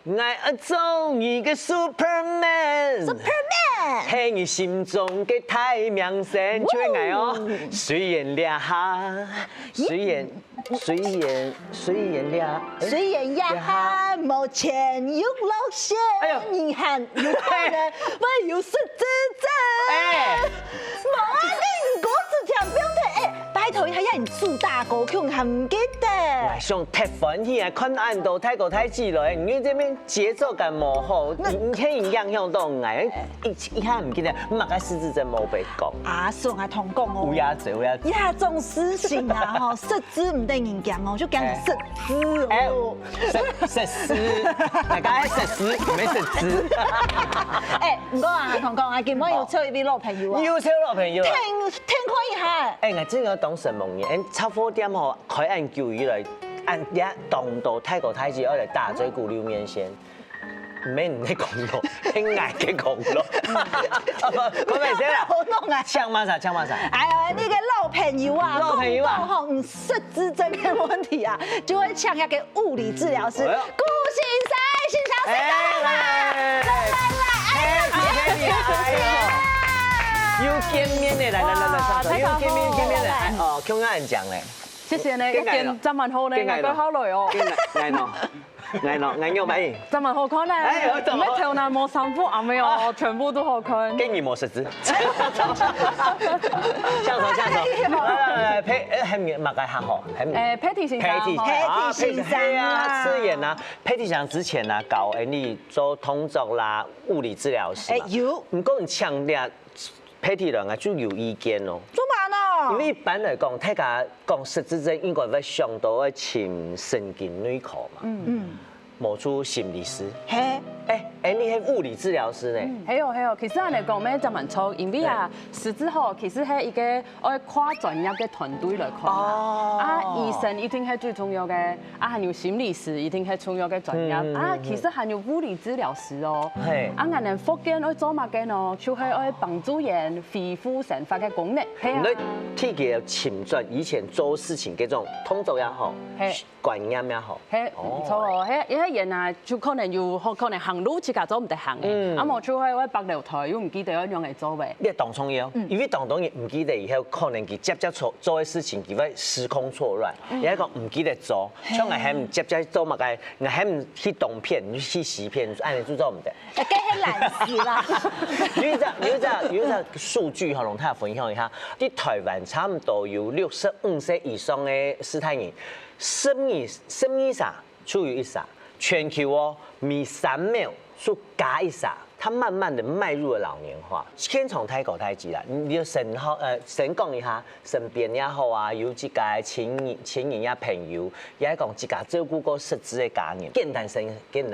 我终于个 Superman， 喺你心中嘅太阳神，就会爱哦。虽然俩下，虽然呀，目前有路线，你看有可能会有失之症。冇啊，你歌词听不用听，拜托一下人主打歌曲还唔记得。上踢翻去啊，看按到泰国太子来，你这边节奏感冇好，你可以样样都爱，一下唔记得，唔个失智症冇被讲。阿顺还同讲哦，乌鸦嘴，一下种事情啊，吼，失智唔得人讲哦，就讲失智哦。失智，大家失智，唔係失智。唔過啊，同講啊，今晚要抽一位老朋友啊，要抽老朋友啊，聽開一下。我真係懂什麼嘢？差4點吼，開按叫伊來，按一動到泰國太子，我嚟大嘴鼓溜面線。唔係唔係講咯，係捱嘅講咯。講咩先啦？好弄啊！搶乜啥？搶乜啥？哎呀，你個老朋友啊，講唔失智症嘅問題啊，就會搶一個物理治療師顧先生，來，又見面咧，來，又見面咧，哦，強啱人講咧。謝謝你，一件真蠻好咧，我都考慮哦。眼肉咪？真蠻好看咧，咩條男冇三副眼尾哦，全部都好看。經驗冇實質。唱首，來，係乜個客號？Patty 先生，Patty 先生啊，飾演啊 ，Patty 先生之前啊搞你做通作啦，物理治療師。有。唔過你強調 Patty 兩個就有意見咯。做嘛呢？因為一般嚟講，大家講失智症應該會想到要請神經內科嘛。冇出心理師。係。你係物理治療師呢？係哦，其實我哋講咩就蠻錯，因為啊，失智後其實係一個愛跨專業嘅團隊來看啊。醫生一定係最重要嘅，啊，還有心理師一定係重要嘅專業。啊，其實還有物理治療師哦。係。啊，我哋福建愛做乜嘅呢？就係愛幫助人恢復神發嘅功能。係啊。你睇佢前傳以前做事情嗰種通奏也好，觀念也好。係唔錯哦，係一係人啊，就可能要可能行路自己做唔得行嘅，啊冇出去我白樓台，又唔記得一樣嚟做嘅。你當重要，因為當然唔記得以後，可能佢接做嘅事情，佢會時空錯亂，有一個唔記得做，像我係唔接做乜嘅，我係唔去動片，去洗片，按你做做唔得。梗係難事啦。有一隻數據可能大家分享一下，啲台灣差唔多有65歲以上嘅世代人，生意上處於一剎，全球哦，每3秒就加一剎。他慢慢的邁入了老年化，先從泰國開始啦。你就先講一下身邊也好啊，有幾個親人呀朋友，也講幾個照顧過失智嘅家人，簡單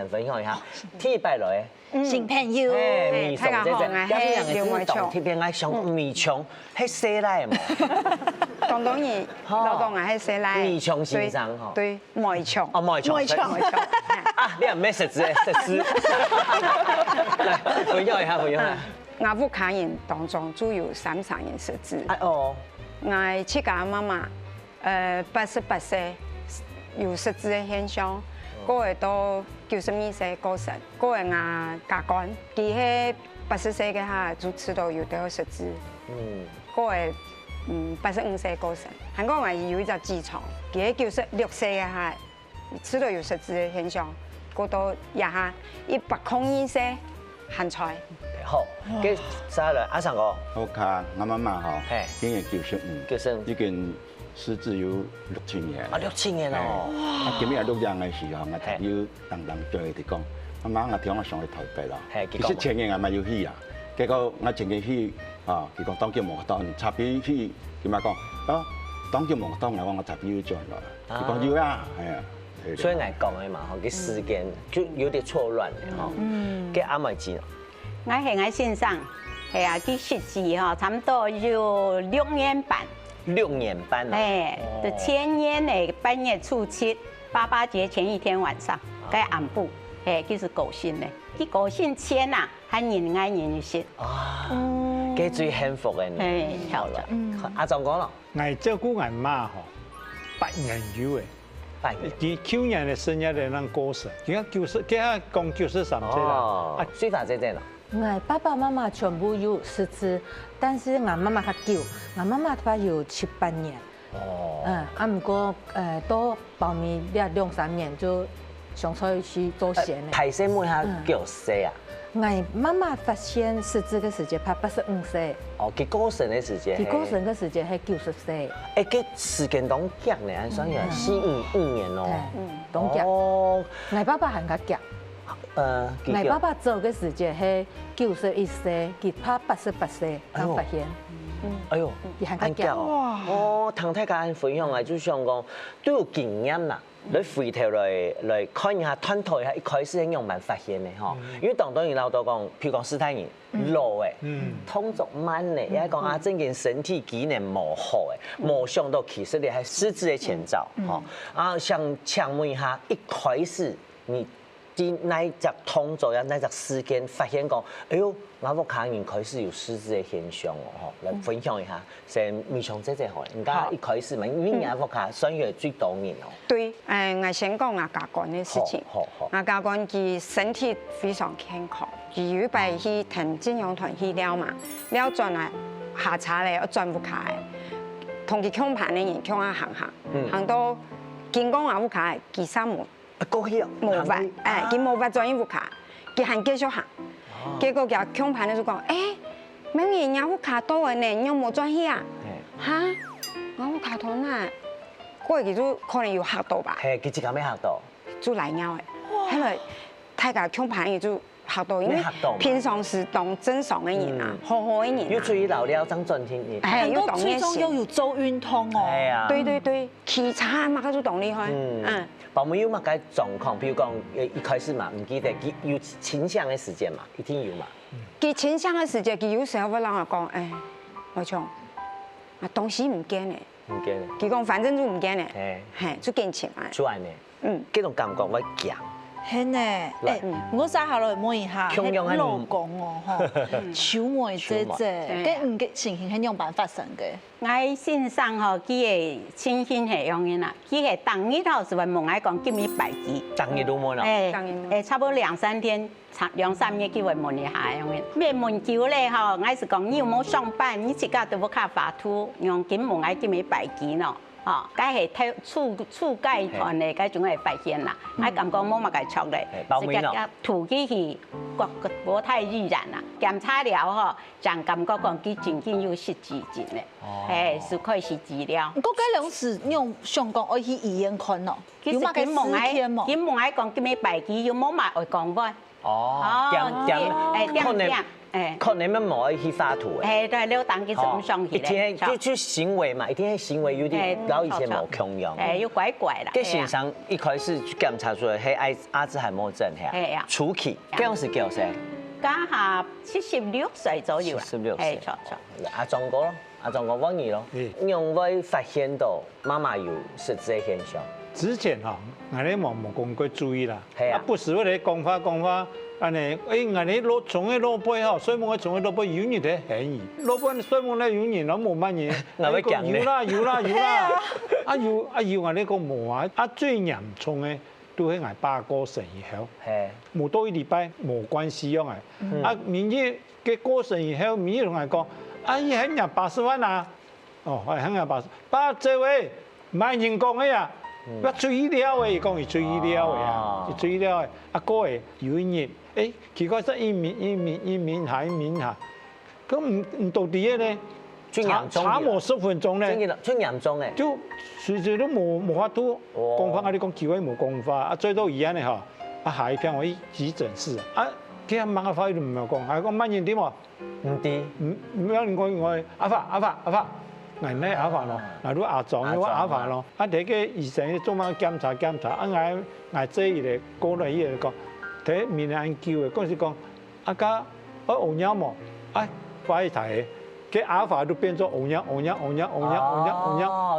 分享一下。天拜來新朋友，米松這隻，有啲人嘅知道，特別愛上米松，係西來嘛。當然，老公係西來。米松先生嗬。對，梅松。哦，梅松。啊，你係咩失智？分享一下。我屋企人當中主要3人失智。哦。我7個媽媽，88歲有失智嘅現象，嗰個到92歲過世，嗰個我家公，佢係80歲嘅下就知道有得失智。嗰個85歲過世，韓國我有一隻痔瘡，佢係96歲嘅下知道有失智嘅現象，嗰到廿下102歲行出來。好，跟啥來？阿生哥，我卡我媽媽嗬，今年95，已經失智有6-7年。啊，6-7年哦。啊，今日錄音嘅時候，我睇要等對佢哋講，媽媽我聽我上去投幣啦。其實前年我咪要去啊，結果我前年去啊，佢講當叫毛當，插邊去點解講？啊，當叫毛當我插邊要轉落，佢講要啊，係啊。所以我講嘅嘛，佢時間就有啲錯亂嘅嗬。嘅阿妹知。我係我先生，係啊，佢失智嗬，差唔多有6年半。6年半啊！就前年嘅8月初7，爸爸節前一天晚上，佢暗部，佢是高興嘅。佢高興前啊，係人愛人惜。啊，佢最幸福嘅呢。好啦。阿壯講咯，我照顧我媽嗬，8年有嘅。拜年。佢去年的生日嚟咱過神，而家講93歲啦。哦，水法姐姐咯。我爸爸媽媽全部有失智，但是我媽媽較久，我媽媽她有7、8年。哦。唔過都報名了2、3年就上出去做閒咧。提醒問下幾歲啊？我媽媽發現失智嘅時間，她85歲。哦，佢過身嘅時間。佢過身嘅時間係90歲。佢時間當夾呢，按算係4、5年咯。當夾。哦。我爸爸還較夾。我爸爸走嘅時間係91歲，佢拍88歲剛發現。哎呦，按腳哦，唐太家分享啊，就想講都有經驗啦。你回頭來看一下，探討一下一開始係樣辦發現嘅嗬。因為當然老多講，譬如講斯坦人老誒，動作慢誒，也係講啊，整件身體機能冇好誒，冇想到其實你係失智嘅前兆嗬。啊，想請問一下，一開始你啲那一隻動作呀，那隻時間發現講，哎呦，我屋企人開始有失智嘅現象哦，嚟分享一下，先面上姐姐好，而家一開始嘛，因為我屋企算係最多年咯。對，我先講阿家官嘅事情。阿家官佢身體非常健康，佢有擺去同金融團去了嘛，了轉來下車咧，我轉不開，同佢搶盤嘅人搶下行到見講阿屋企佢三門。過去啊，冇法，佢冇法轉屋卡，佢還繼續行。結果佢強盤咧就講，明年我屋卡多嘅呢，你有冇轉去啊？嚇，我屋卡多呢？嗰日就可能有嚇到吧？係，佢自己咩嚇到？就嚟鳥嘅，後來大家強盤也就嚇到，因為平常時當正常嘅人啊，好好嘅人。要注意留了張轉天嘅。係，要當最終要做運動哦。係啊。對，騎車嘛，佢就動厲害。保姆有乜嘅狀況？譬如講，一開始嘛，唔記得佢有傾向嘅時間嘛，一定有嘛。佢傾向嘅時間，佢有時候會讓我講，我講，啊東西唔驚嘅，唔驚嘅。佢講反正就唔驚嘅，係就堅持嘛。就係呢，嗰種感覺我強。係呢，我再下來問一下，老公哦，嗬，小妹姐姐，跟唔嘅情形係樣辦發生嘅？我先生吼，佢嘅情形係樣嘅啦，佢係當日頭是話問我講今日拜幾，當日都問啦，差不多2-3天，2-3日佢會問一下樣嘅。咩問久咧吼，我是講你有冇上班？你自家都冇卡發圖，用今問我今日拜幾咯。哦，梗係睇初階團嚟，梗總係發現啦。我感覺冇乜嘅錯咧，是個土機器國太自然啦。檢查了嗬，就感覺講佢真正有失智症咧，是可以失智了。嗰家兩時用上講我去醫院看咯，有乜嘅時間冇？佢問我講今日拜幾，有冇乜會講噃？可能乜冇去發圖嘅。對，你當佢是唔上去咧。一天就行為嘛，一天行為有啲老以前冇強樣。要怪怪啦。跟先生一開始檢查出來係阿茲海默症係啊，初期，嗰陣時幾多歲？家下76歲左右啦。76歲。錯。阿壯哥咯，阿壯哥問你咯，用會發現到媽媽有失智嘅現象。之前哈，我哋冇講過注意啦，係啊，不時我哋講法。安尼，我哋從嘅老輩吼，所以我從嘅老輩有年嘅嫌疑，老輩所以我咧有年我冇乜嘢，有啦，有我哋講冇啊，最嚴重嘅都係我爸過身以後，冇多1禮拜冇關係樣嘅，明日嘅過身以後，明日同我講，伊喺人80萬啊，喺人80，爸這位唔係人講嘅呀。我注意了嘅，講係注意了嘅啊，注意了嘅。阿哥誒有一日，佢嗰陣一面下，咁唔到底嘅咧，查冇10分鐘咧，最嚴重嘅，就隨時都冇法度講法，我哋講機會冇講法，最多而家咧嚇，下一篇我去急診室，佢阿媽阿發都唔係講，係講乜嘢點喎？唔啲，唔有人講我阿發。我咧阿發咯，嗱都阿壯我阿發咯，第個醫生做乜檢查，我這一嚟過來伊嚟講，睇面眼叫嘅，嗰時講家我牛毛，快睇，佢阿發都變咗牛，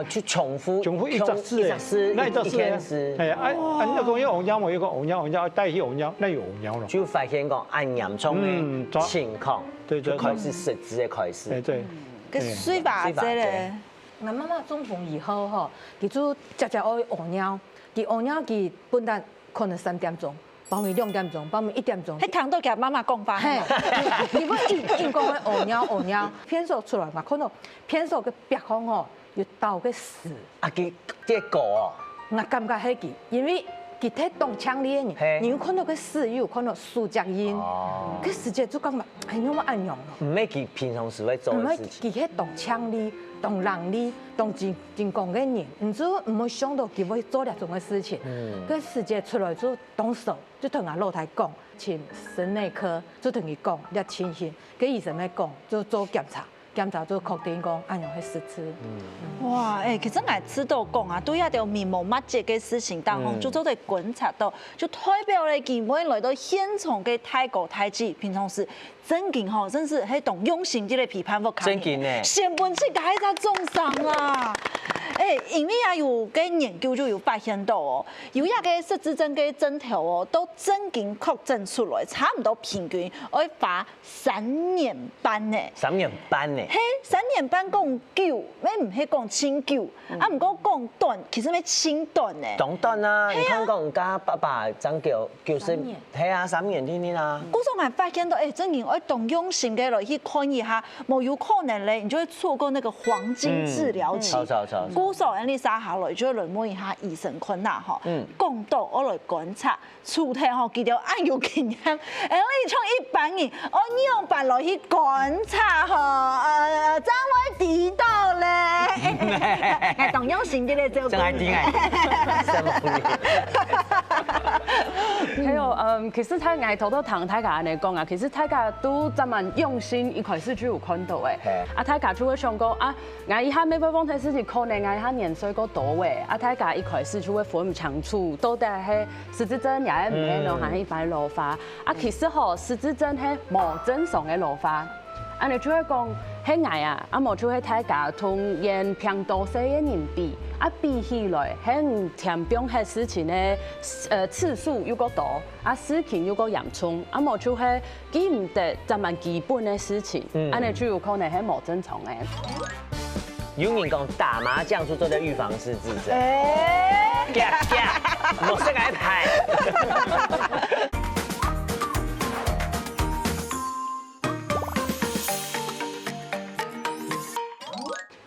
去重複一隻事，那一隻事，係啊，你講有牛毛，有個牛，帶起牛，那有牛咯，就發現講按嚴重嘅情況，就開始失智嘅開始。對。個水爸姐咧，我媽媽中風以後嗬，佢就直接愛學鳥，佢烏鳥佢本來可能3點鐘，包暝2點鐘，包暝1點鐘。迄堂都甲媽媽講法。嘿，你不硬講嘅烏鳥，片數出來嘛，看到片數嘅白空吼，又倒個死。啊，佢狗哦，我感覺係佢，因為佢睇動槍裡嘅人，你有看到個死，有看到樹腳印，佢直接就講嘛，係那麼暗用咯。唔係佢平常時會做唔係嘅事情。佢喺動槍裡、動人裡、動真講嘅人，唔知唔會想到佢會做呢種嘅事情。佢直接出來就動手，就同阿老太講，請神內科就同佢講呢情形，跟醫生咪講就做檢查。檢查就確定講按樣去實施。哇，其實我知道講啊，對一條面無乜嘢嘅事情當中，就做對觀察到，就代表咧佢每來到現場嘅太高太子，平常時真勁吼，真是喺動用心啲嚟批判我抗議。真勁呢！先本即係喺度中傷啊！因為也有嘅研究就有發現到哦，有一個失智症嘅症頭哦，都真勁確診出來，差唔多平均會花3年半呢。3年半呢？嘿，3年半講久，咩唔係講清久，啊唔過講短，其實咩清短呢？當短啊！你看講家爸爸長90，係啊，3年天啊。古時我發現到，真係我動用心嘅來去看一下，冇有可能咧，你就會錯過那個黃金治療期。古時人哋撒下來，就來問一下醫生困難嗬。講到我來觀察，處體嗬，佢哋按有經驗，你從一般人，我用辦來去觀察嗬，怎會知道咧？係動用心嘅咧，就真係啲還有其實睇外頭都同大家嚟講啊，其實大家都這麼用心，一開始就有看到嘅。啊，大家就會想講啊，我一下咩方睇事情，可能我一下年歲個多嘅，啊，大家一開始就會分唔清楚，到底係失智症也係唔係咯，還係一般老化。啊，其實嗬，失智症係無正常嘅老化。啊，你就會講喺外啊，啊無就係大家同人平多歲嘅人比，啊比起來喺田邊嘅事情咧，次數又個多，啊事情又個嚴重，啊無就係記唔得咁麼基本嘅事情，啊你就有可能係無正常嘅。有人講打麻將就做咗預防失智症，冇識解牌。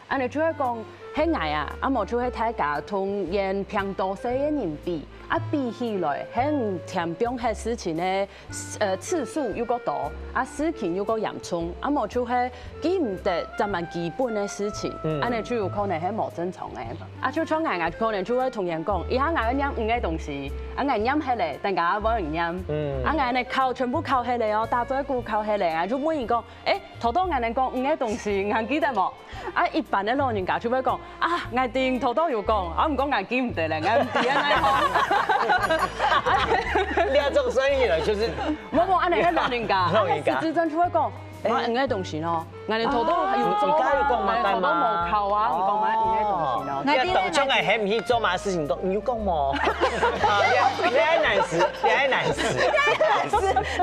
啊，你就係講喺外啊，啊無就係大家同人平多歲嘅人比，啊比起來喺田邊嘅事情咧，次數又個多，啊事情又個嚴重，啊無就係記唔得咁麼基本嘅事情，啊你就有可能係無正常嘅。啊就像我可能就會同人講，以下我飲五個東西，啊我飲起嚟，但係我冇人飲，啊我哋靠全部靠起嚟哦，大多一股靠起嚟，啊就問人講，頭多我哋講五個東西，我記得冇？啊一般嘅老人家就會講，啊我定頭多要講，啊唔講我記唔得咧，我唔記得你要做生意了，就是冇安尼嘅老人家，失智症就會講，買五個東西咯，我哋頭多要做啊，頭多冇靠啊，唔講買五個東西咯。你當初係起唔起做嘛事情，你要講冇？你係難死，你係難死，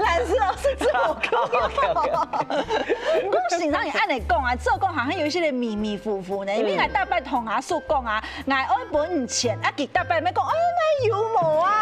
難死哦，是自我講。我時常人按嚟講啊，做講好像有一些迷迷糊糊呢，因為我大伯同阿叔講啊，我愛本唔錢，啊佢大伯咪講，我有冇啊？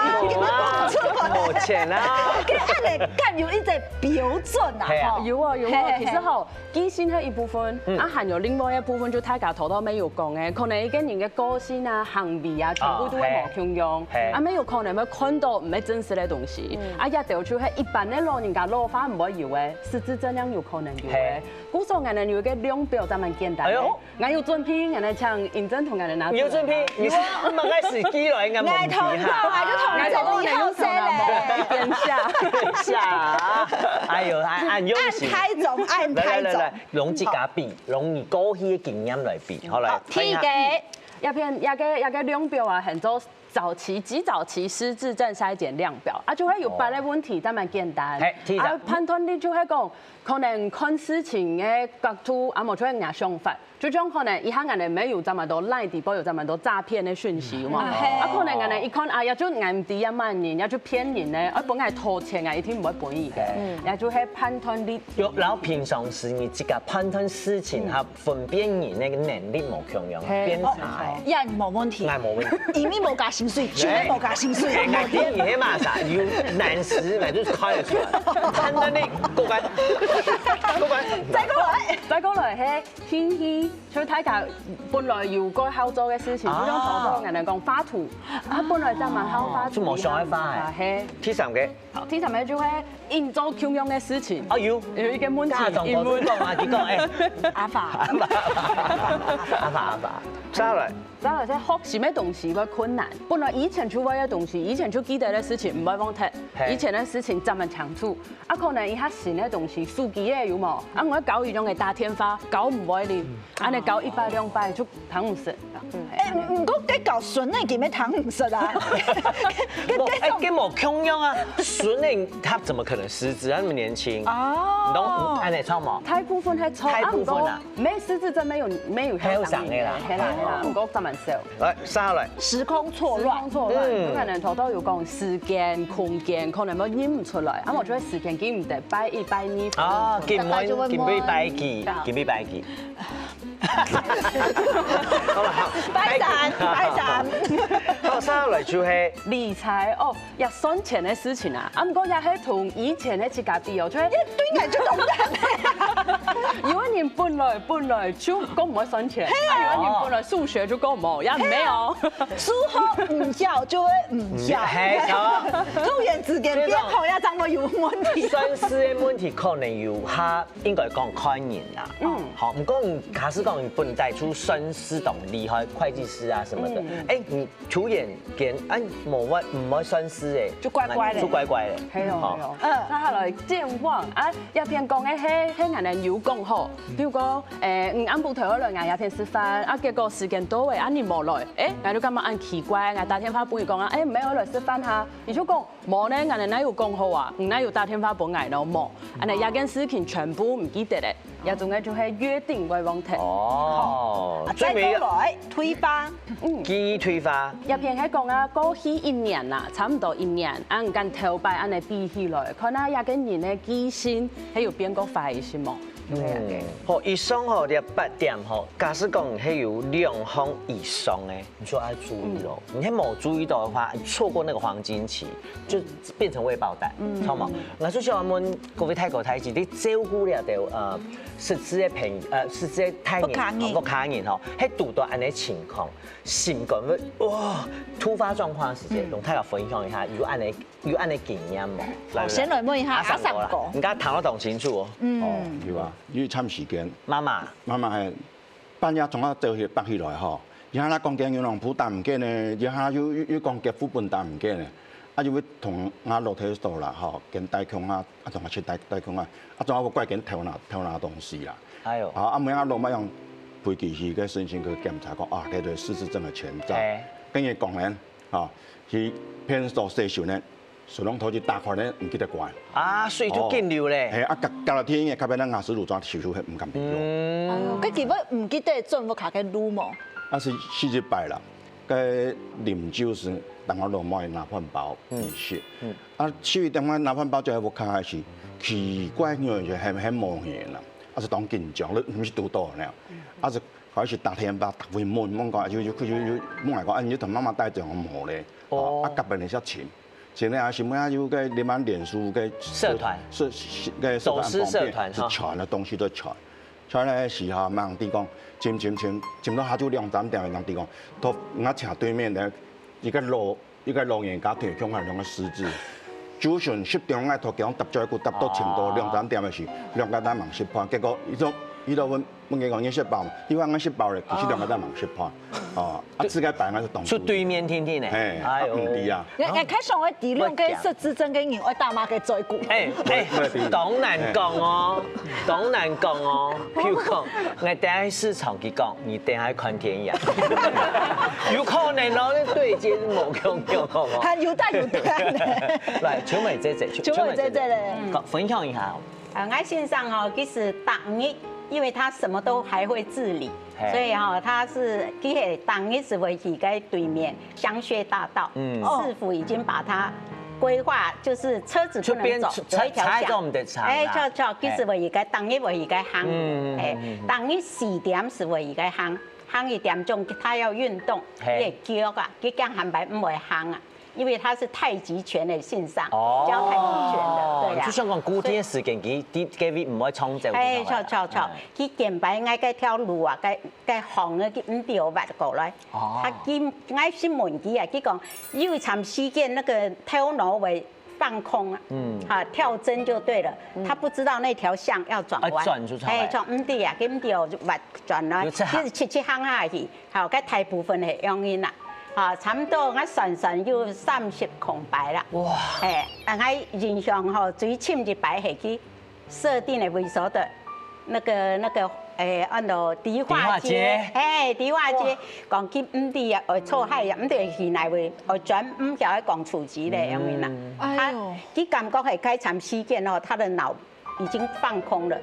冇錢啊！佢按嚟講有一隻標準啊，有啊有啊，其實嗬，基先係一部分，啊還有另外一部分就大家頭多沒有講嘅，可能一個人嘅個性啊、行為啊，全部都會冇共用，啊沒有可能會看到唔係真實嘅東西，啊一條就係一般嘅老人家老花唔會有嘅，失智症樣有可能有嘅。古時候我哋有個量表，咱們簡單嘅，我有準備，我哋請認真同我哋拿。有準備，你問我時機來，我冇記下。我以後寫咧，變下，哎呦，按用心。按太重，用自家比，用過去嘅經驗來比，好來。第一個，一個量表啊，很多極早期失智症篩檢量表，啊就會有8個問題，但蠻簡單。啊判斷你就係講，可能看事情嘅角度，啊冇就係想法。就種可能以下人哋沒有這麼多賴地包，有這麼多詐騙的訊息嘛。啊可能人哋一看啊，也就硬啲1萬人，也就騙人咧，啊本來偷錢啊，一定唔會本意嘅，也就係判斷力。然後平常時你自己判斷事情和分辨人那個能力冇強樣，變差。人冇問題，係冇問題，因為冇加心碎，就会无加心碎。我听你迄嘛啥，有难食，那就是开得出来。看到你过关，再過來係天氣，所以睇下本來要該好做嘅事情，嗰種好多人哋講花圖，啊本來就蠻好花圖，就冇上海花係。第三個，第三個就係營造共樣嘅事情。哦有一個問題，講啊，佢講誒，阿爸，再來即係學什麼東西會困難。本來以前做嘅東西，以前做記得嘅事情唔會忘記，以前嘅事情就係清楚。啊可能一下新嘅東西，書記嘅有冇？啊我搞一種嘅大天花，搞唔會哩，啊你搞100、200就糖唔食。唔過你搞筍嘅叫咩糖唔食啊？跟冇共樣啊，筍嘅他怎麼可能失智啊？那麼年輕哦，懂按你抄冇？大部分係抄，大部分啊，沒失智真沒有上嘅啦，係啦，唔過就蠻少。來，下來，時空錯亂，有可能頭都要講時間、空間，可能我認唔出來，啊我覺得時間記唔得，拜1、拜2。哦，記唔會拜記，記唔會拜記。好啦，拜山。好，下來就係理財哦，要算錢嘅事情啊，啊唔過也係同以前嘅自家比哦，就係對眼就懂得。有一年本來就講唔會算錢，有一年本來數學就講冇，也沒有。數學唔教就會唔教，突然之間變好呀，怎麼有問題？算式嘅問題可能有他應該講概念啦，好，唔過假使講你不能帶出算式懂厲害會計師啊什麼的，你突然間冇乜唔會算式誒，就怪怪嘅，係咯，那下來健忘啊，一邊講嘅係人哋有講好，比如講啱部頭嗰兩日有片食飯，啊結果時間到誒，啊你冇來，我都今日按奇怪，我打電話幫佢講啊，唔係我來食飯下，而且講冇咧，人哋哪有講好啊，人哋要打電話幫我咯冇，人哋有件事情全部唔記得咧，有種嘅就係約定為忘記。哦，再來推翻，記憶推翻。入邊喺講啊，過去1年啦，差唔多1年，按跟頭擺按嚟比起來，可能有個人嘅記性係有變過快些冇。好，以上吼啲8點吼，假使講係有2項以上嘅，你就要注意咯。你係冇注意到嘅話，錯過那個黃金期，就變成未爆彈，錯冇？我所以我們各位泰國太子，你照顧了到失智嘅失智嘅太人，不卡人吼，喺遇到安尼情況，心肝會哇突發狀況嘅時節，同大家分享一下，有安尼經驗冇？先來問一下阿三哥，而家談得咁清楚哦。哦，有啊，因為差時間。媽媽係半夜從啊走去北起來吼，然後啦講緊有人負擔唔緊呢，然後又講嘅負擔唔緊呢，啊就會同我落體度啦吼，跟大強啊，同我出大強啊，仲有個怪緊偷拿東西啦。哎呦，啊每下落乜樣陪佢去嘅身心去檢查過啊，佢對失智症嘅前兆，跟住講咧，嚇去偏數細時呢。水龍頭就打開咧，唔記得關。啊，水就緊流咧。係啊，隔落天嘅，後邊咧牙齒路裝少少係唔敢變用。佢基本唔記得轉個卡嘅路冇。啊是40擺啦，佢啉酒時，等我落買拿飯包食。啊，7點我拿飯包就係我卡係是奇怪樣就係冇嘢啦，啊是當緊張，你唔是多多咧，啊是開始打天吧，打會悶講，要悶嚟講，你同媽媽帶住我冇咧，啊隔邊你先錢。前咧啊，是咩啊？有個你們臉書嘅社團，手撕社團，是傳嘅東西都傳。傳咧時候，人哋講，佔到下晝2、3點，人哋講，到我斜對面咧，一個老人家提供係兩個獅子。早上10點我同佢講搭咗一個搭到前到2、3點嘅時，2個單忙失判，結果伊就問佢講你識包嘛？因為我識包咧，其實2個單忙失判。哦，啊，自己擺我是懂。出對面天天咧，哎呦，唔啲啊！我開上我治療嘅失智症嘅人，我大媽嘅照顧。當難講哦，當難講哦。譬如講，我等下去市場去講，你等下去看天涯，有可能咯，對接冇用好冇？係有得咧。來，秋美姐姐咧，分享一下。我先生哦，其實當日，因為他什麼都還會自理。所以哈，他是其實當日是會去在對面香榭大道，市府已經把它規劃，就是車子不能走，有一條巷，其實會而家當日會而家行，當日4點是會而家行夯一點鐘，他要運動，也叫啊，佢講韓白唔會夯啊。因為他是太極拳的性上，教太極拳的，對啊。就像講古典時間，佢位唔可以創造。係錯，佢健擺嗌佢跳路啊，佢行啊，佢唔掉滑過來。他佢嗌先問佢啊，佢講有長時間那個頭腦會放空啊，跳針就對了。他不知道那條線要轉彎，轉唔對啊，佢唔掉滑轉來，就是切行下去，好，佢大部分係用嘅啦。差唔多我算有30空白啦。哇！我印象最深一擺係去設定的為所的那個按照迪化街，迪化街講佢唔對啊，錯係啊，唔對原來會轉唔曉講廚師咧，因為啦，佢感覺係開長時間哦，他的腦已經放空了，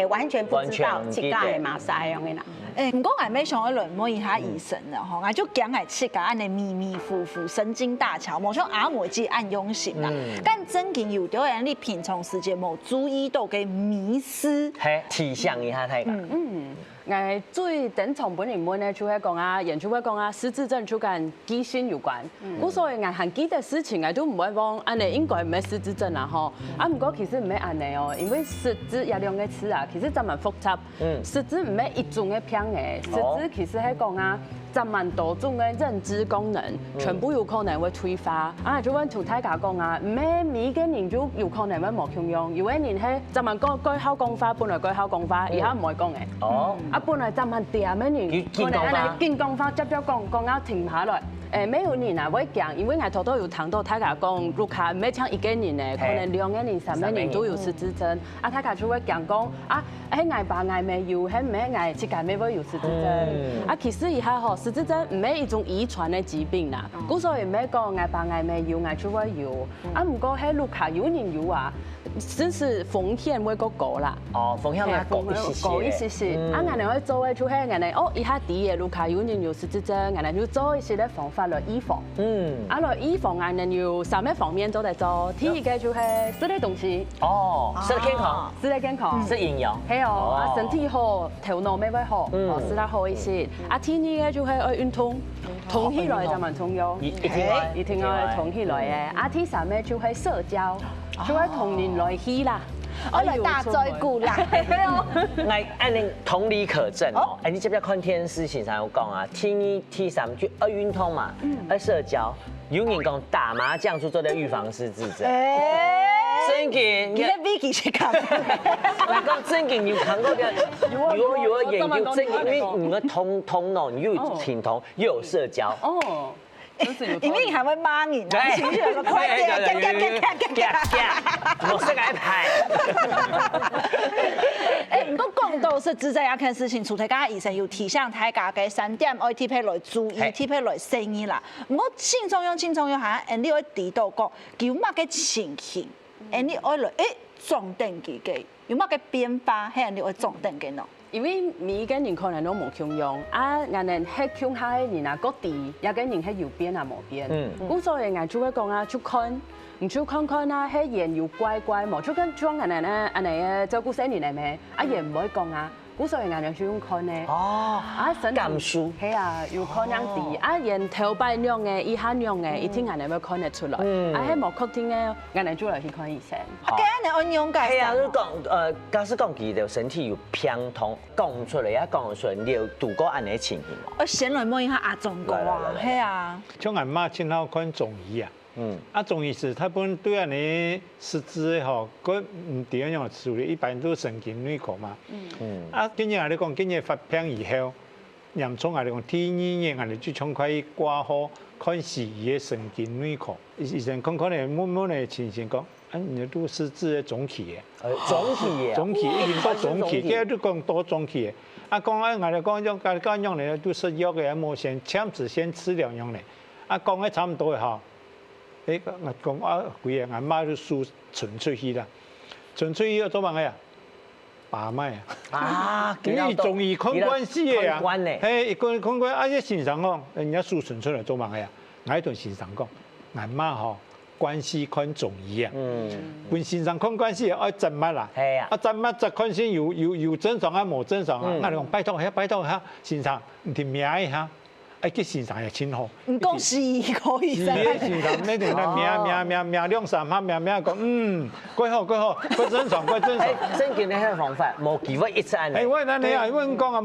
完全不知道這個係馬賽樣嘅啦。唔過我咪想去摸一下醫生啦，吼，我就講係切個安尼迷迷糊糊神經大條，冇像阿妹子按用心啦。但真嘅有啲人你平常時間冇注意到嘅迷思，係提醒一下大家。我最頂從本年本咧，就係講啊，研究會講啊，失智症就跟記性有關。所以我還記得事情，我都唔會講，安尼應該唔係失智症啦，吼。啊，唔過其實唔係安尼哦，因為失智有兩個詞啊，其實真蠻複雜。失智唔係一種嘅病嘅，失智其實係講啊，真蠻多種嘅認知功能，全部有可能會退化。啊，就揾同大家講啊，唔係每個人都有可能會冇共用，有啲人係真蠻改口講法，本來改口講法，而家唔會講嘅。啊，本來真蠻掂嘅人，可能安尼見講法，接講到停下來。沒有人啊會講，因為我頭都有聽到大家講，如果唔係像一個人嘅，可能2個人、3個人都有失智症。啊，大家就會講啊，喺我爸我妹有，喺唔係我自己妹會有失智症。啊，其實以下吼，失智症唔係一種遺傳嘅疾病啦。故所以唔係講我爸我妹有，我就會有。啊，唔過喺如果有人有啊。只是風險會高啦。風險會高一些些。啊，我哋可以做嘅就係我哋一下啲嘢，如果有人有失智症，我哋要做一些嘅方法來預防。啊，來預防我哋要3個方面都嚟做。第一個就係食啲東西。食得健康。食得健康。食營養。係哦，啊身體好，頭腦咪會好，食得好一些。啊，第二個就係愛運動，動起來就蠻重要。一定要動起來嘅。啊，第三個就係社交。就係同人來去啦，我來大嘴鼓啦。我按你同理可證哦。你知唔知看電視經常有講啊？第2、第3就愛運動嘛，愛社交。有人講打麻將就做啲預防失智症。真嘅，你喺 Vicky 去講。我講真嘅，有看過嘅，有研究真嘅，因為你個頭腦又有聽筒又有社交。因為還會罵人啊，情緒個快啲，我識解牌。唔過講到失智症一件事情，除咗剛剛醫生有提醒大家嘅3點愛貼起來注意，貼起來注意啦。唔過輕重要嚇，你愛知道講有乜嘅情形，你愛來撞定佢嘅，有乜嘅變化，係你愛撞定嘅喏。因為每個人可能都冇共用，啊，人哋喺鄉下嘅人啊，各地有個人喺右邊啊冇邊，咁所以我就會講啊，就看，唔就看啊，喺人又乖冇，就跟裝人哋咧，人哋照顧細年嚟咩，啊人唔可以講啊，咁所以我哋就用看咧，啊身體係啊，要看樣啲，啊人頭擺樣嘅，以下樣嘅，一聽人哋會看得出來，啊喺冇確定嘅，我哋就來去看醫生。你按樣解？係啊，都講假使講佢哋身體有偏痛，講唔出嚟，講唔出嚟，你要度過安尼情形。我先來問一下阿忠哥啊，係啊。像俺媽經常看中醫啊，中醫師他本對安尼失智的吼，佢唔點樣處理，一般都神經內科嘛。今日我哋講，今日發病以後，嚴重我哋講第2年我哋就從快掛號看西醫嘅神經內科，醫生看看咧，慢慢咧情形講。你都失智的總期嘅，總期已經到總期，今日都講到總期嘅。啊，講啊，我哋講用咧都食藥嘅，冇先簽字先治療用咧。啊，講嘅差唔多嘅嚇，我講啊，佢啊，阿媽都輸傳出去啦，傳出去要做乜嘅呀？把脈啊！你中醫看關係嘅呀？係看關，啊，一先生講，人家輸傳出嚟做乜嘅呀？我喺度先生講，阿媽嗬。关系看重医啊。问先生看关系要怎么啦？系啊。怎么再看先有正常啊，冇正常啊？我讲拜托下，先生唔听名一下。哎，去先生也请好。唔讲是可以噻。先生那点命2、3下命讲，quay好，正常。正經你迄個方法，無機會一直安尼。哎，我你啊，我講啊，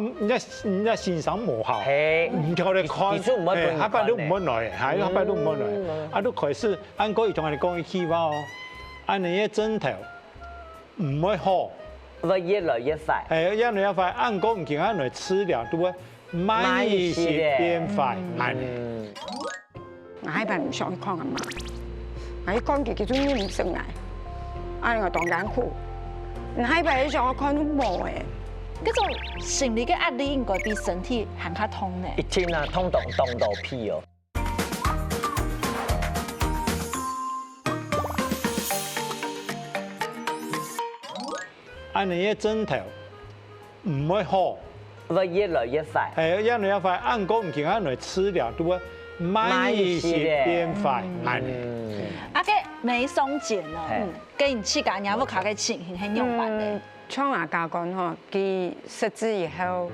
人家先生無效，唔叫你看，下擺都唔好來，下擺都唔好來。啊，都開始按嗰同人哋講起話哦，按你嘅針頭唔會好，會越來越快。係越來越快，按嗰唔見按嚟吃了都會。慢一些變快，我喺邊唔想去看阿媽，我一講佢種唔成嚟，啊我當緊苦，我喺邊上我看都冇誒。嗰種心理嘅壓力應該比身體還較痛呢。一天啊，痛到屁哦。按你嘅針頭唔會好。會越來越快，係越來越快，按嗰唔見按嚟吃了都會慢一些變快，啊個美鬆姐呢？給你去講，你有冇卡嘅情形係用辦嘅？創牙教講嗬，佢設置以後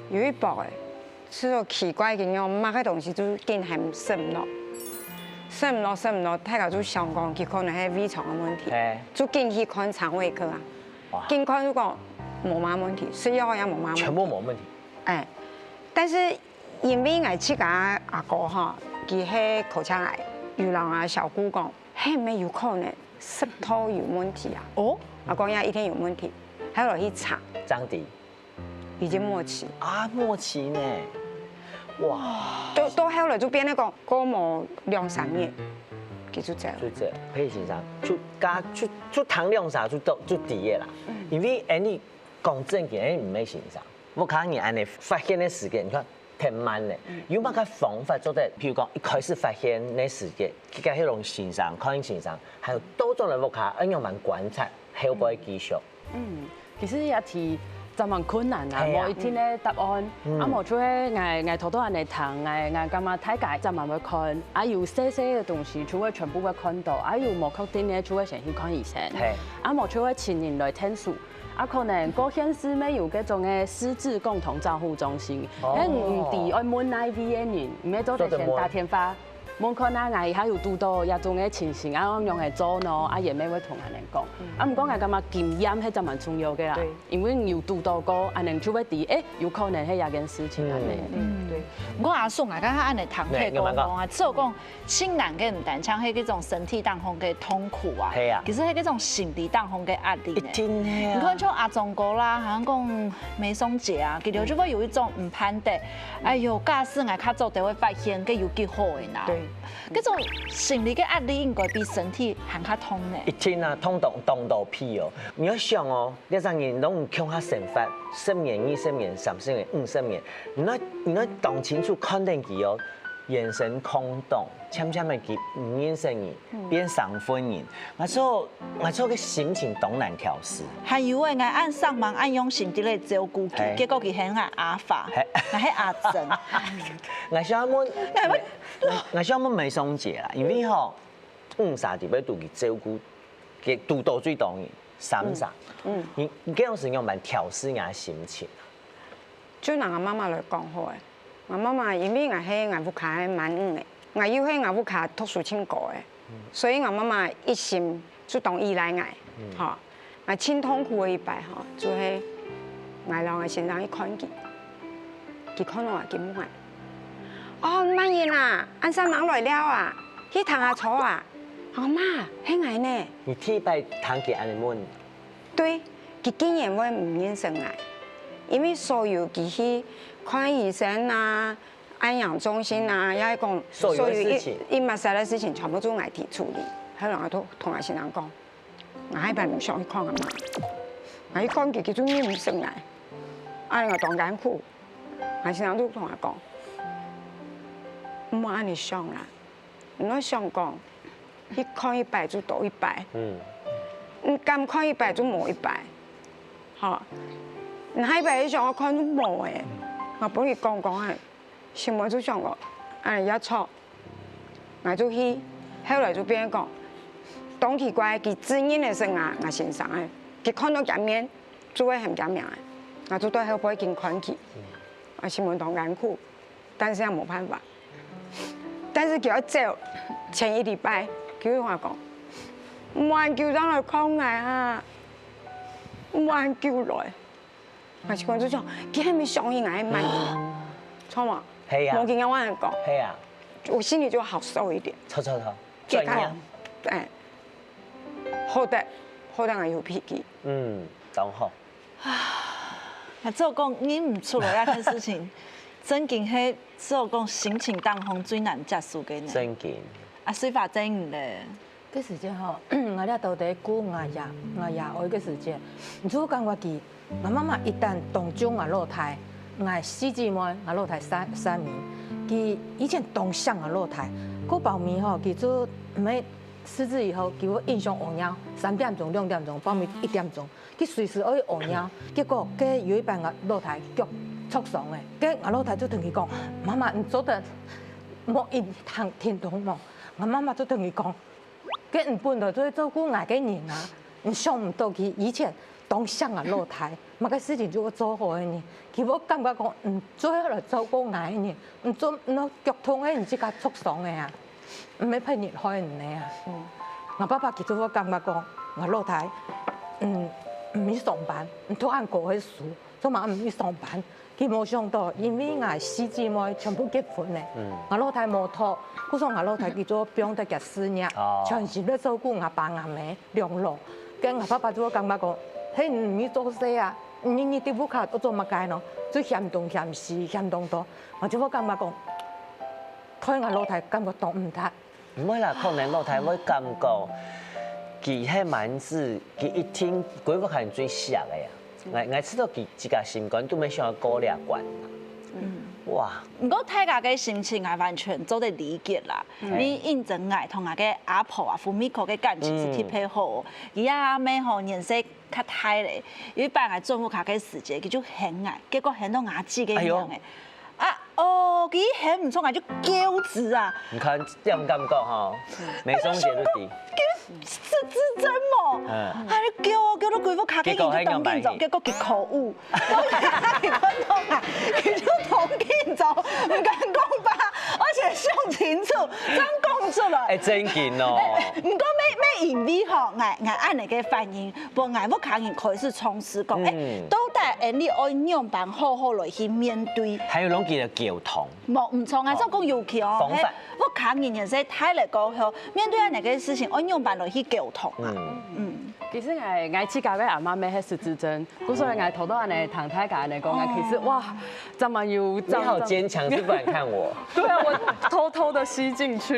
有一步誒，是個奇怪嘅樣，抹嘅東西就見係食唔落，大家就想講佢可能係胃腸嘅問題，就見去看腸胃科啊，見看就講。冇乜問題，食藥也冇乜問題，全部冇問題。誒，但是因為我自家阿哥哈，佢係口腔癌，有人啊小姑講，係咪有可能食道有問題啊？哦，阿公也一定有問題，喺度去查。張迪已經末期。啊，末期呢？哇！到後來就變那個過冇2-3年，佢就這樣。就這樣，配先生就糖量啥就低嘅啦，因為你。講正經，你唔係先生，我睇你安尼發現嘅時間，你看太慢咧。有乜個方法做得？譬如講一開始發現嘅時間，佢嘅迄種先生、看先生，還有多種嘅物卡，應用慢觀察，後背繼續。其實也係真蠻困難啊，冇一天嘅答案。啊，冇做咧，我偷偷人哋談，我咁啊睇解真蠻會看，啊有些嘅東西，就會全部會看到，啊有冇確定嘅，就會先去看醫生。啊冇就會前年來聽書。啊，可能嗰縣市咩有嗰種嘅失智共同照護中心，誒唔啲愛問 IV 嘅人，唔係做得先打電話，問看下我還有拄到一種嘅情形，啊我用嚟做咯，啊也咩會同人哋講，啊唔講我感覺經驗係真蠻重要嘅啦，因為有拄到過，人哋就會知誒有可能係一件事情安尼。對，我阿叔我剛剛按嚟談起講啊，只有講親人嘅唔單唱係嗰種身體當中嘅痛苦啊，其實係嗰種心理當中嘅壓力呢。你看像阿忠哥啦，好像講美鬆姐啊，佢哋就會有一種唔判斷，哎呦，假使我較早就會發現佢有幾好嘅啦。嗰種心理嘅壓力應該比身體還較痛呢。一天啊，痛到屁哦！你要想哦，你陣人攏唔強下生發，10年、20年、30年、50年，你那當清楚看定佢哦，眼神空洞，漸漸的佢唔認識你，變傷分人，我做個心情當難調試。還有誒，我按上網按用心啲嚟照顧佢，結果佢係個阿法，我係阿珍。我想問美鬆姐啦，因為吼，3啲要對佢照顧，嘅督導最重要，3。你幾種時用嚟調試我心情？就拿我媽媽來講好誒，我媽媽因為我係眼部卡蠻硬嘅，我又係眼部卡讀書清高嘅，所以我媽媽一心就當依賴我，嚇，我親痛苦嘅一擺嚇，就係我讓我先生去看佢看到我幾唔壞。哦，唔滿意啦，按上網來了啊，去談下錯啊。我媽係我呢。你第一擺談佢安尼問？對，佢竟然會唔認識我，因為所有佢去看醫生啊、安養中心啊，也係講所有一物實嘅事情，全部都我提處理。後來我都同我先生講，我喺邊唔想去看阿媽，我一講佢終於唔識我，啊我當緊苦，我先生都同我講。唔好按你想啦，我想講，一看1擺就多1擺，你敢看1擺就冇1擺，嚇，你喺擺上我看都冇嘅，我幫佢講誒，先我就想講，一錯，我就去后来就变讲，当奇怪，佢自然的生啊，我欣赏的，佢看到见面，就会很见面的，我就对后背见看佢，我心门同眼苦，但是也冇办法。但是佢要走前1禮拜，佢會話講，唔還叫上來抗我啊，唔還叫來，我是講就講，佢係咪相信我係慢嘅，錯嘛？係啊。冇見我人講。係啊。我心裡就好受一點。錯。專業。哎，好的我有脾氣。當好。啊，只有講你唔出來那件事情，真經係只有講心情當中最難接受嘅呢。真經。啊，水法真咧。cái時間吼，我哋到底顧我爺愛嘅時間，如果講我記，我媽媽一旦當中我落台，我4姊妹我落台3名，佢以前當上我落台，嗰包面吼，佢做唔係4字以後，叫我印象黃nhau，3點鐘、2點鐘，包面1點鐘，佢隨時可以黃nhau，結果佢有一班我落台腳促爽嘅，佢我落台就同佢講，媽媽你做得冇一行聽懂冇？我媽媽就同佢講。佢唔本來都係照顧我嘅人啊，你想唔到佢以前當上啊落台，乜嘅事情就會做好嘅人，佢我感覺講唔做嚟照顧我嘅人，唔做我腳痛嘅人之間促爽嘅啊，唔係批熱開人嘅啊。我爸爸其實我感覺講我落台，唔去上班，唔突然過去數，做乜唔去上班？佢冇想到，因為我4姊妹全部結婚咧，我落台冇拖。嗰時我老太叫做幫得嘅事業，全時都照顧我爸阿媽兩老。跟我爸爸就感覺講，嘿唔要做事啊，你啲屋企都做乜解咯？最嫌東嫌西嫌東多，我就感覺講，睇我老太感覺當唔得。唔會啦，可能老太會感覺，佢係蠻子，佢一聽佢個係最熟嘅呀。我知道佢自家心肝都未想過兩關。哇！不過大家嘅心情係完全做得理解啦。你認真愛同阿個阿婆啊、父母嘅感情是特別好。而阿妹吼年紀較大咧，有一班係做好佢嘅時間，佢就很愛，結果很到牙齒嘅樣嘅。佢很唔錯，係就驕子啊！你看這樣感覺哈，美松姐都啲。失智症喎，你叫到佢副卡機，佢當見咗，結果佢口誤，佢就當見咗，唔敢講吧，而且想清楚，真講出來。真勁哦！唔過咩因為嗬，我按你嘅反應，不過我客人開始從事講，到底你愛樣辦好好來去面對。還有攏叫做溝通。冇唔錯，我真講要求，我客人人生睇嚟講後，面對安尼嘅事情，按樣辦來去溝通啊。其實我自家嘅阿媽咪係失智症，嗰時我頭到安尼同大家安尼講，其實哇，怎麼要？你好堅強，是不敢看我。對啊，我偷偷的吸進去，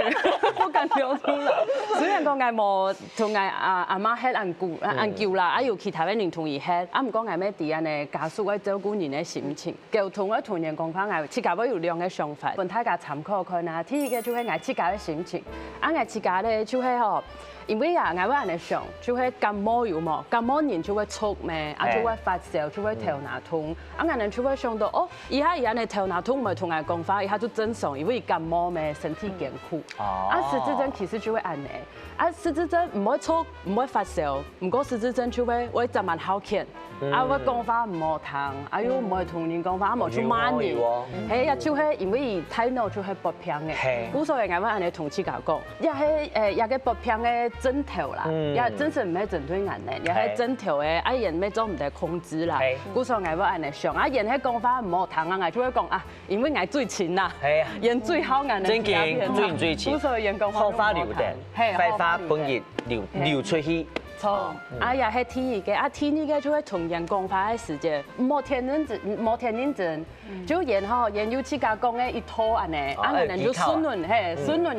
不敢流出來。雖然講我冇同我阿媽喺按叫啦，有其他嘅人同意喺，唔過我咩啲安尼家屬嘅照顧人嘅心情，溝通嘅同人講翻我自家有兩個想法，俾大家參考看啊。第一個就係我自家嘅心情，我自家咧就係嗬。因為我會安尼想，就係感冒有冇？感冒人就會促咩，就會發燒，就會頭腦痛。我人就會想到，哦，以下安尼頭腦痛咪同我講法，以下就正常，因為感冒咩，身體健康。失智症其實就會安尼，失智症唔會促，唔會發燒，唔過失智症就會習慣好強，會講法唔好聽，又唔會同人講法，冇去罵人。係啊，就係因為大腦就係不平嘅，故所以我會安尼同自家講，一個不平嘅。枕頭啦，也真是唔係針對人咧，也係枕頭嘅，人咩做唔得控制啦。故所以我安尼想，人喺講法唔好聽，我就會講啊，因為我最親啦，人最好人真嘅，最親。故所以人講好花流電，快花本熱流出去。錯，也係天意嘅，天意嘅就會同人講法嘅時間，冇天認真，就人有自家講嘅一套安尼，人就順輪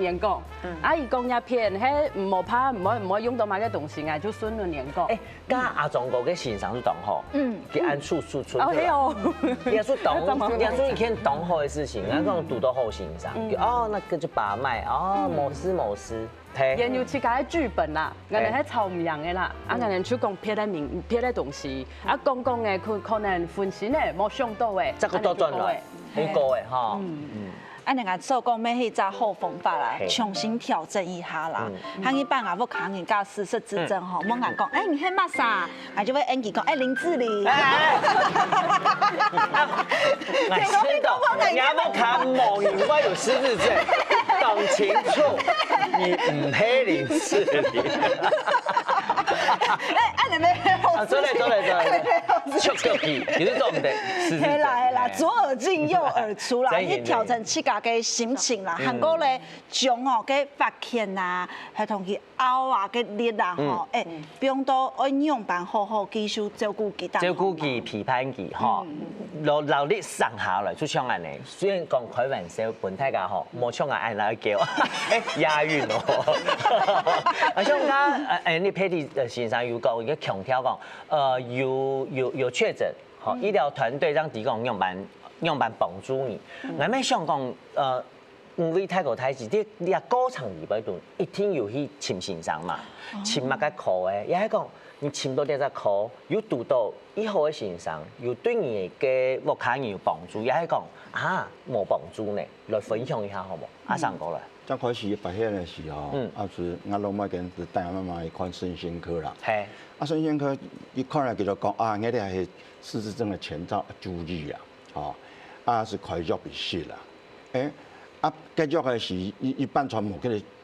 人講，伊講一片，唔好怕，唔好用到某個東西，就順輪人講。家阿壯哥嘅欣賞是當好，佢按處出出。你說一件當好嘅事情，我講讀到好欣賞，那個就把脈，某事。人有自家嘅劇本啦，我哋係抄唔樣嘅啦，我哋就講別嘅東西，講嘅佢可能分析咧冇想到嘅，這個多轉來，好過嘅哈。安尼个做讲要迄只好方法啦，重新调整一下啦。喊伊办阿不扛人家失失智症吼，莫讲哎你迄骂啥，俺就会演技讲哎林志玲。我知道，你阿不扛某人我有失智症，讲清楚，你唔係林志玲。哎，安尼要好。走嘞，笑个屁，其实做唔得。嘿啦，左耳进右耳出啦，去调整自家嘅心情啦。韩国咧将吼嘅发现啊，系同佢拗啊嘅力啊吼，不用到按样板好好继续照顾佢。照顾佢、批判佢，吼，留力上下来出唱安尼。虽然讲开玩笑，本太家吼，冇唱安来叫，押韵哦。而像刚你 Patty 先生有讲一个强调讲，有确诊，好医疗团队让提供样板帮助你。我们想讲，因为泰国台是你啊高场里边度一定有去请先生嘛，请乜个课诶，也系讲你请到啲只课，有读到以后嘅先生，有对你嘅屋企人有帮助，也系讲啊冇帮助呢，来分享一下好冇？阿生过来。刚开始发现的时候，是我老妈跟是带妈妈去看身心科啦。系。身心科一看来就讲啊，我哋系失智症的前兆注意啊，是快速比试啦。繼續嘅是一般傳冇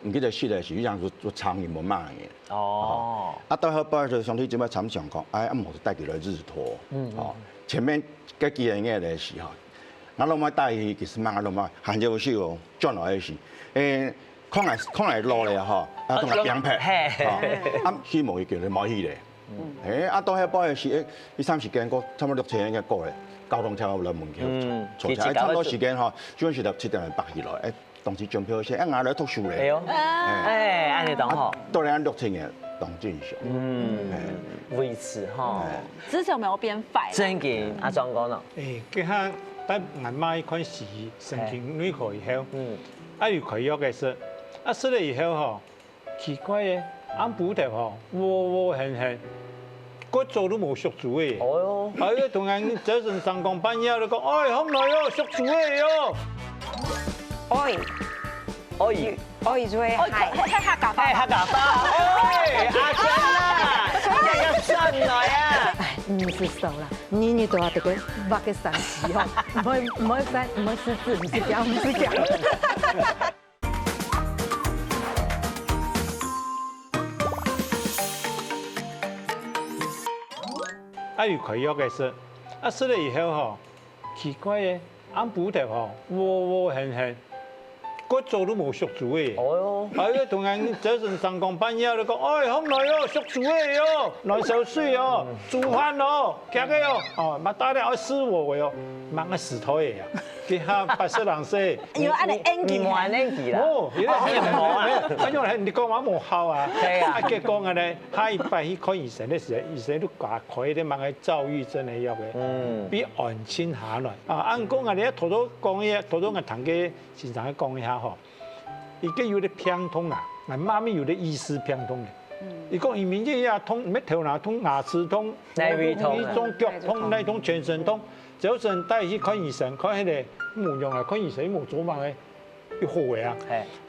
唔記得識嘅是，依樣做長年冇慢嘅。哦。到後邊就上天點解常常講，冇帶佢來日拖。前面嘅幾樣嘢嘅時候，我老媽帶佢其實我老媽行咗少喎，轉來嘅時，可能落嚟嗬，同埋兩劈，希望佢叫你買起嚟。到後邊嘅時，呢3時間過差唔多6點嘅過嚟。交通車來門口坐車，差唔多時間嗬，嗰陣時就7點8起來，當時漲票先，眼來讀書嚟。安尼當好。到嚟6千嘅當正常。維持哈。之前有冇變快？真嘅，阿莊講咯。佢下帶俺媽一款洗神經內科以後，有佢藥嘅食，食了以後嗬，奇怪嘅，按補頭嗬，窩痕。個做都冇熟煮嘅，係啊，同人早晨上工半夜就講，好耐哦，熟煮嘅喲。愛做係客家話，客家話，阿珍啊，日日上來啊。唔是熟啦，你都要得個挖個神奇吼，唔可以失智，唔是講。有佢藥嘅食，食了以後嗬，奇怪嘅，按補頭嗬，窩痕，個做都冇熟煮嘅。係啊，同人早晨上工半夜就講，好耐哦，熟煮嘅喲，來收水哦，煮飯哦，夾嘅哦，乜打嚟試我嘅喲，乜個石頭嘅呀？佢下80人歲，有安尼演技，冇安演技啦。因為你講話冇效啊，結果我哋下一擺去看醫生嘅時候，醫生都話開啲乜嘅躁鬱症嘅藥嘅，比安靜下來。按講我哋一頭都講嘢，頭都我同佢先生講一下嗬，而家有啲偏痛啊，我媽咪有啲醫師偏痛嘅。你講伊面啲牙痛，咩頭腦痛、牙齒痛、呢種腳痛、呢種全身痛，早晨帶去看醫生，看起嚟冇用啊，看醫生冇做乜嘅，要好嘅啊。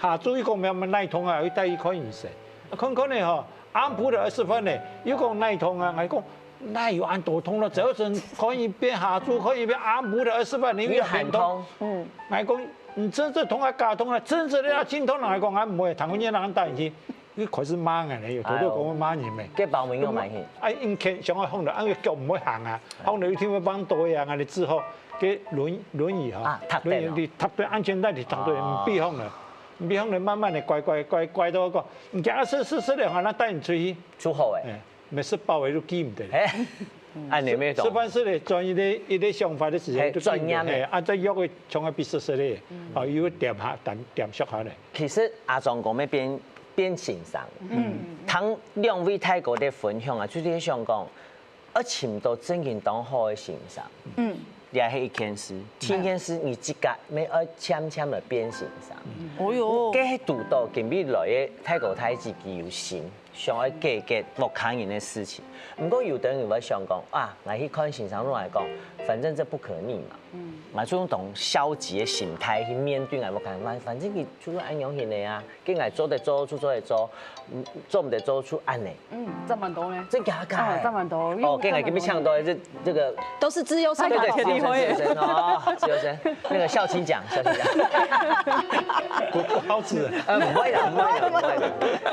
下晝伊講咩乜耐痛啊，要帶去看醫生。看咧嗬，按補咗20分咧，要講耐痛啊，我講哪有按多痛咯？早晨看一邊，下晝看一邊，按補咗20分，你要很痛。我講你真正痛啊，假痛啊，真正你啊真痛，我講我唔會，唐人人帶去。佢開始掹嘅你，頭都講掹嘢未？嘅報名我買去。因佢上去放到，佢腳唔會行啊，放到有天會幫到呀，我哋之後嘅輪椅嚇，輪椅你踏對安全帶，你踏對唔必放啦，唔必放你慢慢地拐到一個，唔驚失兩下，咱帶人出去。出好誒。咪失包嘅都記唔得。按你咩講？失敗式咧，專業嘅一啲想法嘅時候都專業嘅，啊再約佢從一邊實咧，要掂下掂熟下咧。其實阿莊講咩變形上，ทั้2位泰國的分享啊，就是想講，尋到真正當好的形象，你係一件事，第二件事你自己咩悄的變形上，哦喲，佢係讀到近未來嘅泰國太自己有心，想要解決目前人的事情。不過有的人會想講啊，我去看形象路來講，反正這不可逆嘛。嘛做种消极的心态去面对我讲，反正佢做安样型的啊，跟我做得做，做唔得做出安尼。这么多呢？真假假？这么多。哦，跟我这边唱多，这个都是资优生，对对，资优生哦，资优生，那个校青奖，好吃。唔會啦。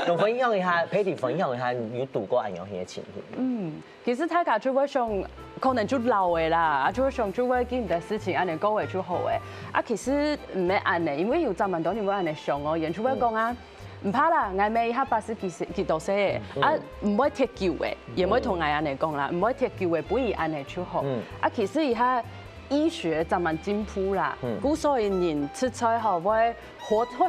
同分享一下，Patty分享一下，有度過安樣型嘅情形。其實大家就會想，可能就老嘅啦，就會想就會見的事情安尼講會就好嘅。啊，其實唔係安尼，因為有這麼多人會安尼想哦，人就會講啊。唔怕啦，我咪下80幾度歲嘅，啊唔會踢球嘅，也唔會同我安尼講啦，唔會踢球嘅不如安尼就好。啊，其實而家醫學這麼進步啦，古所以人出菜後會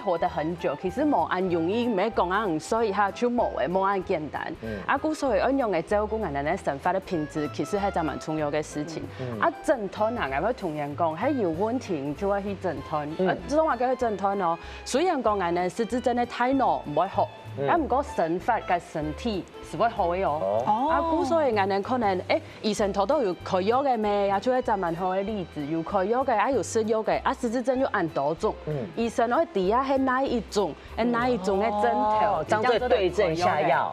活得很久，其實冇咁容易，唔係講啊，所以下就冇嘅，冇咁簡單。啊，古所以安樣嘅照顧人哋生活的品質，其實係這麼重要嘅事情。啊，整頓啊，我會同人講，係有問題就要去整頓。這種話叫去整頓哦。雖然講人哋實質真係太老唔會好。啊，唔過生活嘅身體是會好嘅哦。啊，古所以人哋可能醫生頭都有開藥嘅咩，也就係一蠻好嘅例子，有開藥嘅，啊有食藥嘅，啊實質真有按多種。醫生可以底下係哪一種嘅針頭，當作對症下藥。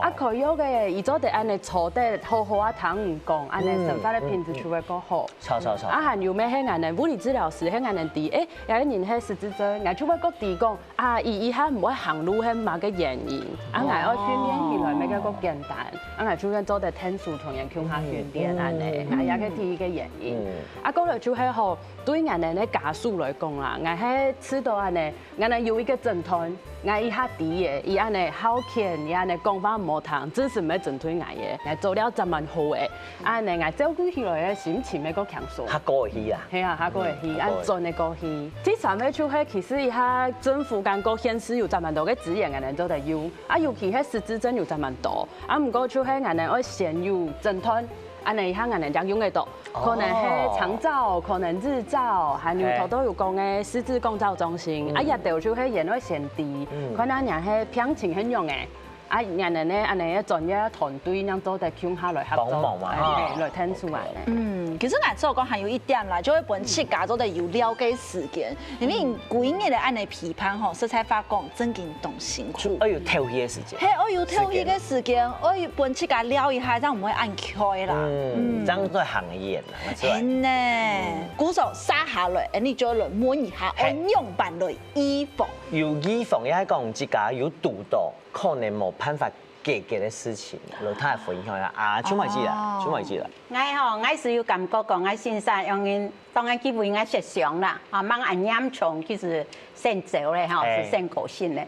啊開藥嘅，伊做得安尼坐得好好啊，躺唔講，安尼生活嘅品質就會較好。錯。啊，還有咩係人哋物理治療師係人哋啲，有啲人係實質真，我就會個啲講，啊伊下唔會行路係嘛嘅原因，啊我要訓練起來咪個簡單，啊我就會做得天數同人強下訓練安尼，啊有個啲嘅原因，啊嗰個就係好對人哋咧家屬來講啦，我係知道安尼，我哋有一個陣團，我一下啲嘢，伊安尼好強，伊安尼講法冇通，只是咪陣團我嘅，我做了真蠻好嘅，安尼我照顧起來嘅心情咪個強爽。下個去啊？係啊，下個去，按準嘅個去。第三個就係其實伊下政府間個縣市有真蠻多嘅資源，人哋做得用，啊尤其係實質真有真蠻多，啊唔過就係人哋愛先有陣團。安尼下人哋就用得到，可能係長照，可能日照，還有頭都有講嘅失智共照中心，啊也就係人愛先啲，可能人係平情很用嘅。啊，人哋咧，安尼嘅專業團隊，讓做得強下來合作，來聽出來。其實我做講還有一點啦，就會本次家做得有了解時間，因為幾日嚟按你批判吼，實在發講真經動辛苦。我有偷戲嘅時間。係，我有偷戲嘅時間，我本次家了一下，這樣唔會按開啦。這樣都係行業啦。係呢，鼓手撒下來，你就來摸一下，按樣辦來預防。有預防，也係講自家有度到。可能冇辦法解決的事情，來睇分享下啊，張慧芝啦，張慧芝啦。我是有感覺講，我先生因為當然佢為我設想啦，啊，掹按嚴重其實先走咧，嚇是先可信咧，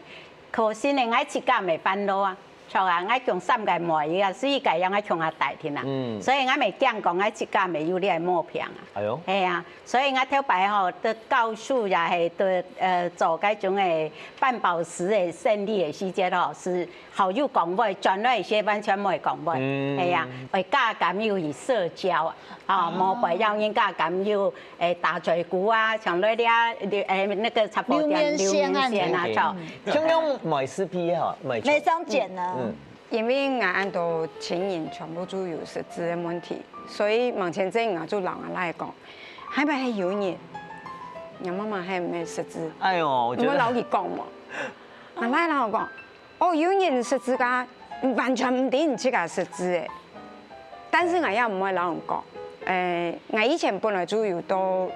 可信咧，我自家未煩惱啊。錯啊！我強3個妹啊，所以個樣我強下大天啊，所以我咪講講我自家咪有呢個毛病啊。係喲。係啊，所以我頭擺吼都教書也係都做嗰種誒辦保時誒勝利嘅時節吼，是好有講話，轉來些完全冇講話。係啊，為加減要以社交啊，冇必要應加減要打嘴鼓啊，像那啲那個插播點留面線啊，就。咁樣唔係 CP 嗬，唔係。沒上剪啊。因為我按到情人全部都有實質嘅問題，所以目前這我就老人來講，係咪係有人？我媽媽係唔係實質？哎呦，我老佢講嘛，我奶奶講，哦有人實質㗎，完全唔點知㗎實質嘅，但是我也唔會老人講。我以前本來就有到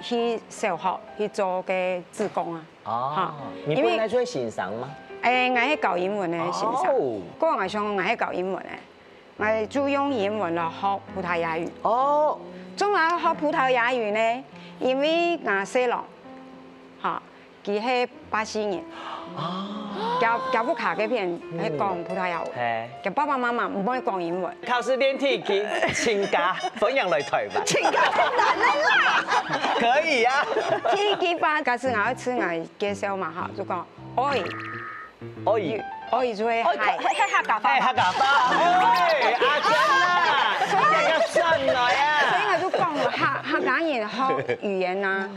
去小學去做嘅志工啊。哦，你本來就係欣賞嗎？我係教英文嘅先生，嗰個我想我係教英文嘅，我就用英文嚟學葡萄牙語。哦，仲有學葡萄牙語呢，因為我細佬嚇，佢係84年，教不卡嗰邊係講葡萄牙語，佢爸爸媽媽唔可以講英文。考試練題去請假分享來台灣，請假太難啦。可以啊。佢爸嗰時我一次我介紹嘛嚇，就講愛就係客家話，客家話，阿珍啊，所以要真來啊。所以我就講讲客家人好语言呐，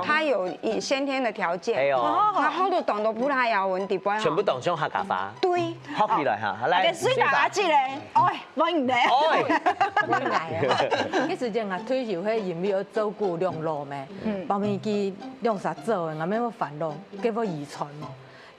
他有先天的条件，他好多懂得葡萄牙文，地方全部懂用客家话。对，好起来哈，来。水大家知咧，哎，我唔咧。我来啊！迄时阵啊，退休迄因为要照顾两老咩，包面去两啥做的，我免要烦恼，给我遗传嘛。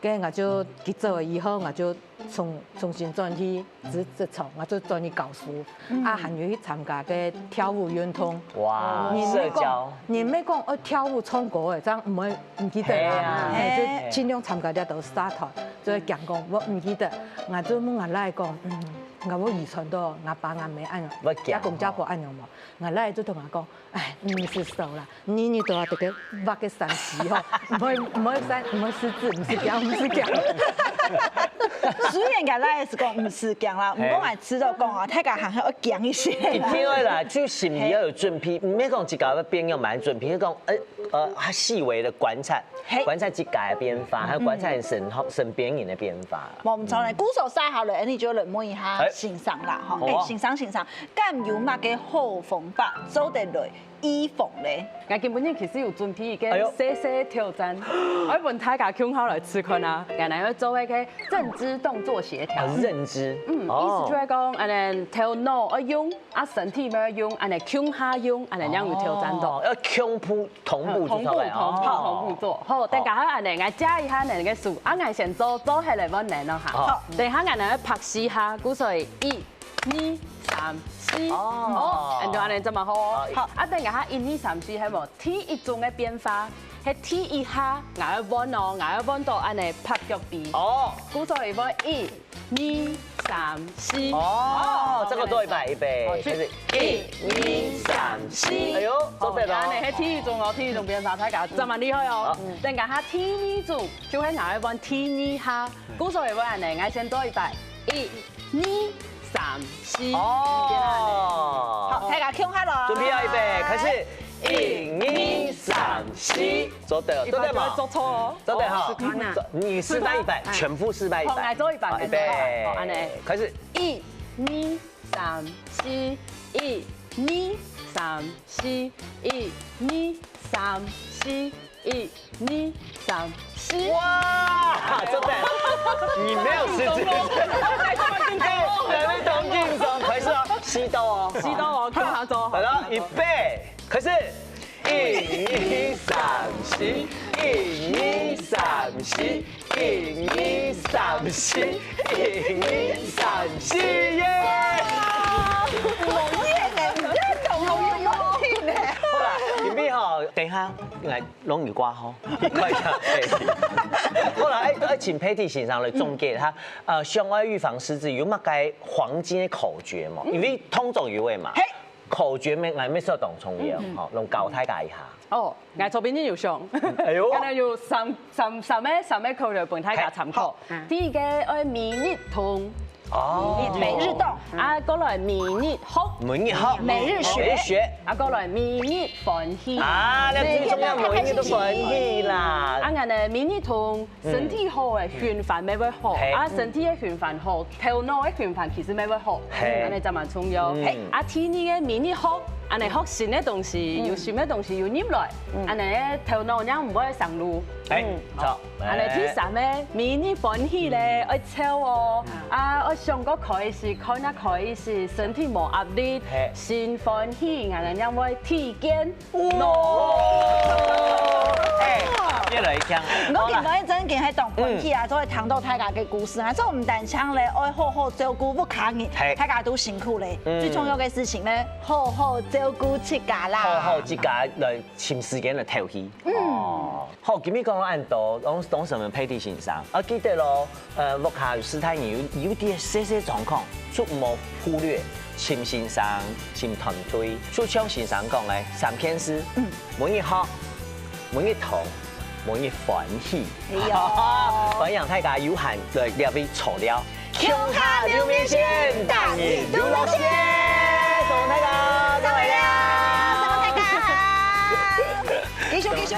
跟我就去做以后，我就重新转去职场，我就转去教书，还有去参加个跳舞运动。哇，社交。你没讲跳舞唱歌的，这样唔记得啦。就尽量参加了都沙团，就会讲讲我唔记得，我就问我来讲，我冇遗传到我爸我妹按样，也公家婆按样嘛。我来就同我讲，哎，唔是瘦啦，你都要这个挖个山西吼，唔会失智，唔是讲。虽然个来是讲唔是讲啦，唔讲爱吃到讲啊，大家还要讲一些。一定要啦，就心里要有准备，唔免讲一家要变要蛮准备，讲细微的观察一家的变化，还有观察身边人的变化。我唔错咧，鼓手晒好了，你就来摸一下欣赏啦，吼，欣赏。咁有乜嘅好方法做得来？衣服咧，我基本上其實有準備一個小挑戰，我問大家聽好來試看啊，然後要做一個認知動作協調。認知，意思就係講，頭腦要用，身體要用，胸下用，這樣有挑戰到。要胸部同步做，好，等下我加一下那個數，我先做起來穩難咯嚇。等下我拍試下，鼓水1、2、3、4，然後安尼這麼好。好，等下1、2、3、4係無第一種嘅變化，係第一下我要穩哦，我要穩到安尼拍腳臂。鼓手嚟講1、2、3、4。這個做一百，就是1、2、3、4。哎呦，做對了。安尼係第一種變化，大家這麼厲害哦。等下第二種就係我要穩第二下，鼓手嚟講安尼，我先做一百1、2、3、4。好，大家聽下咯。準備好預備，開始。1、2、3、4，做對了，做對嘛？做錯哦，做對哈。你失敗100，全部失敗100。我做100，預備，好，安尼。開始。1、2、3、4，1、2、3、4，1、2、3、4，1、2、3、4。哇，做對！你沒有失智。兩位同進總，開始哦，試到哦，看下做。好了，預備。開始，1、2、3、4，1、2、3、4，1、2、3、4，1、2、3、4，耶！冇嘢咧，唔知仲有冇添咧。好啦，準備好，等下嚟攞魚瓜嗬，快啲。好啦，請 Patty 先生嚟總結下，相愛預防失智有乜嘅黃金嘅口訣嘛？因為通俗語彙嘛。口訣咩？我咩時候當重要？哦，用教大家一下。哦，我左邊有上，哎呦，咁有三咩口訣俾大家參考。第一個愛每日動，每日動，過來每日學，每日學，過來每日歡喜。你最重要每日都歡喜啦。我哋每日動，身體好嘅循環咪會好，身體嘅循環好，頭腦嘅循環其實咪會好，咁你就蠻重要。第二個每日學。安尼學新嘅東西，有新嘅東西要入來，安尼頭腦也唔會上路。錯。安尼第三個，每日歡喜咧，愛笑哦，我上個開始看下開始，身體冇壓力，心歡喜，安尼因為體檢。越來越強。我見到一陣見喺當歡喜啊，都係聽到大家嘅故事啊，做唔但唱咧，愛好好照顧屋企人，大家都辛苦咧。最重要嘅事情咧，好好照顧自家啦。好好自家來尋時間來透氣。好，今日講到按度，講什麼 Patty 先生，我記得咯，屋下師太有啲些狀況，就唔好忽略。秦先生、秦團隊，就像先生講嘅3件事，每日學，每日同，每日歡喜。歡迎大家有閒來兩位坐了，胸下留面線，大耳都落線，送大家，再會啦，送大家，繼續。